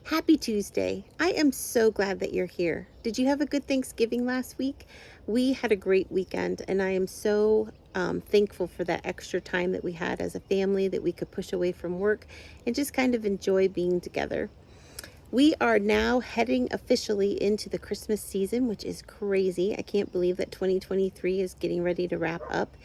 Happy Tuesday. I am so glad that you're here. Did you have a good Thanksgiving last week? We had a great weekend, and I am so thankful for that extra time that we had as a family that we could push away from work and just kind of enjoy being together. We are now heading officially into the Christmas season, which is crazy. I can't believe that 2023 is getting ready to wrap up.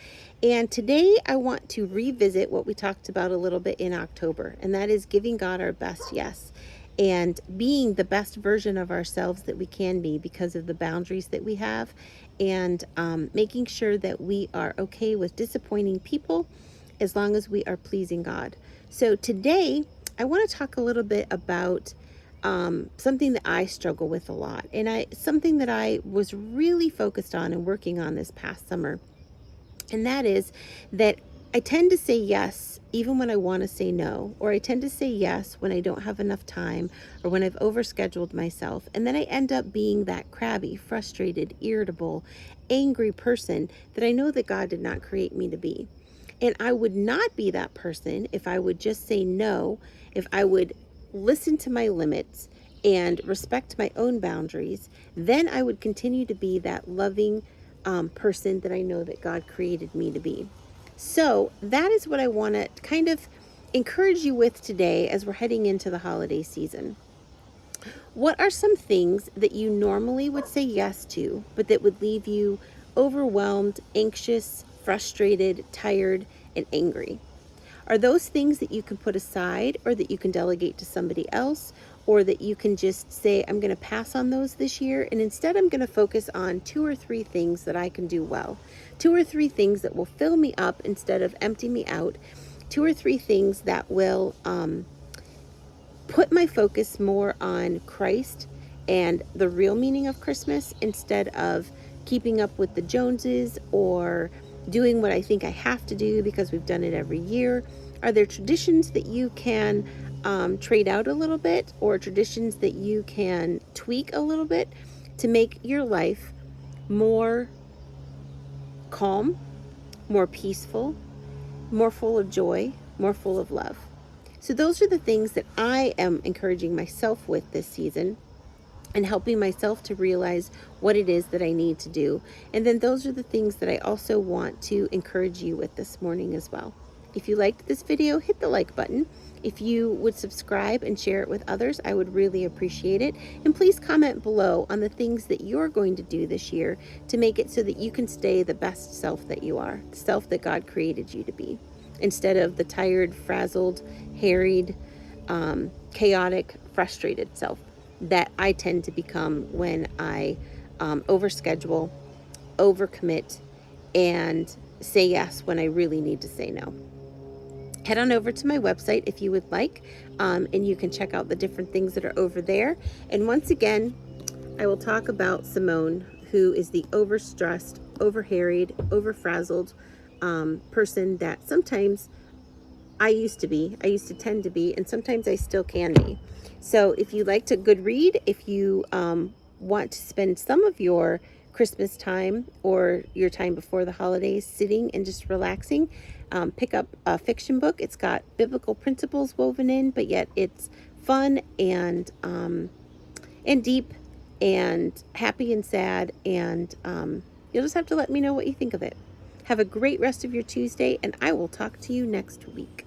And today I want to revisit what we talked about a little bit in October, and that is giving God our best yes and being the best version of ourselves that we can be because of the boundaries that we have, and making sure that we are okay with disappointing people as long as we are pleasing God. So today I want to talk a little bit about something that I struggle with a lot, and something that I was really focused on and working on this past summer. And that is that I tend to say yes even when I want to say no, or I tend to say yes when I don't have enough time or when I've overscheduled myself. And then I end up being that crabby, frustrated, irritable, angry person that I know that God did not create me to be. And I would not be that person if I would just say no, if I would listen to my limits and respect my own boundaries. Then I would continue to be that loving person that I know that God created me to be. So that is what I want to kind of encourage you with today as we're heading into the holiday season. What are some things that you normally would say yes to, but that would leave you overwhelmed, anxious, frustrated, tired, and angry? Are those things that you can put aside, or that you can delegate to somebody else, or that you can just say, I'm going to pass on those this year, and instead I'm going to focus on 2 or 3 things that I can do well, 2 or 3 things that will fill me up instead of empty me out, 2 or 3 things that will put my focus more on Christ and the real meaning of Christmas instead of keeping up with the Joneses or doing what I think I have to do because we've done it every year. Are there traditions that you can trade out a little bit, or traditions that you can tweak a little bit to make your life more calm, more peaceful, more full of joy, more full of love? So those are the things that I am encouraging myself with this season, and helping myself to realize what it is that I need to do. And then those are the things that I also want to encourage you with this morning as well. If you liked this video, hit the like button. If you would subscribe and share it with others, I would really appreciate it. And please comment below on the things that you're going to do this year to make it so that you can stay the best self that you are, the self that God created you to be, instead of the tired, frazzled, harried, chaotic, frustrated self that I tend to become when I overschedule, overcommit, and say yes when I really need to say no. Head on over to my website if you would like, and you can check out the different things that are over there. And once again, I will talk about Simone, who is the overstressed, overharried, overfrazzled person that sometimes I used to tend to be, and sometimes I still can be. So if you liked a good read, if you want to spend some of your Christmas time or your time before the holidays sitting and just relaxing, pick up a fiction book. It's got biblical principles woven in, but yet it's fun and deep and happy and sad, and you'll just have to let me know what you think of it. Have a great rest of your Tuesday, and I will talk to you next week.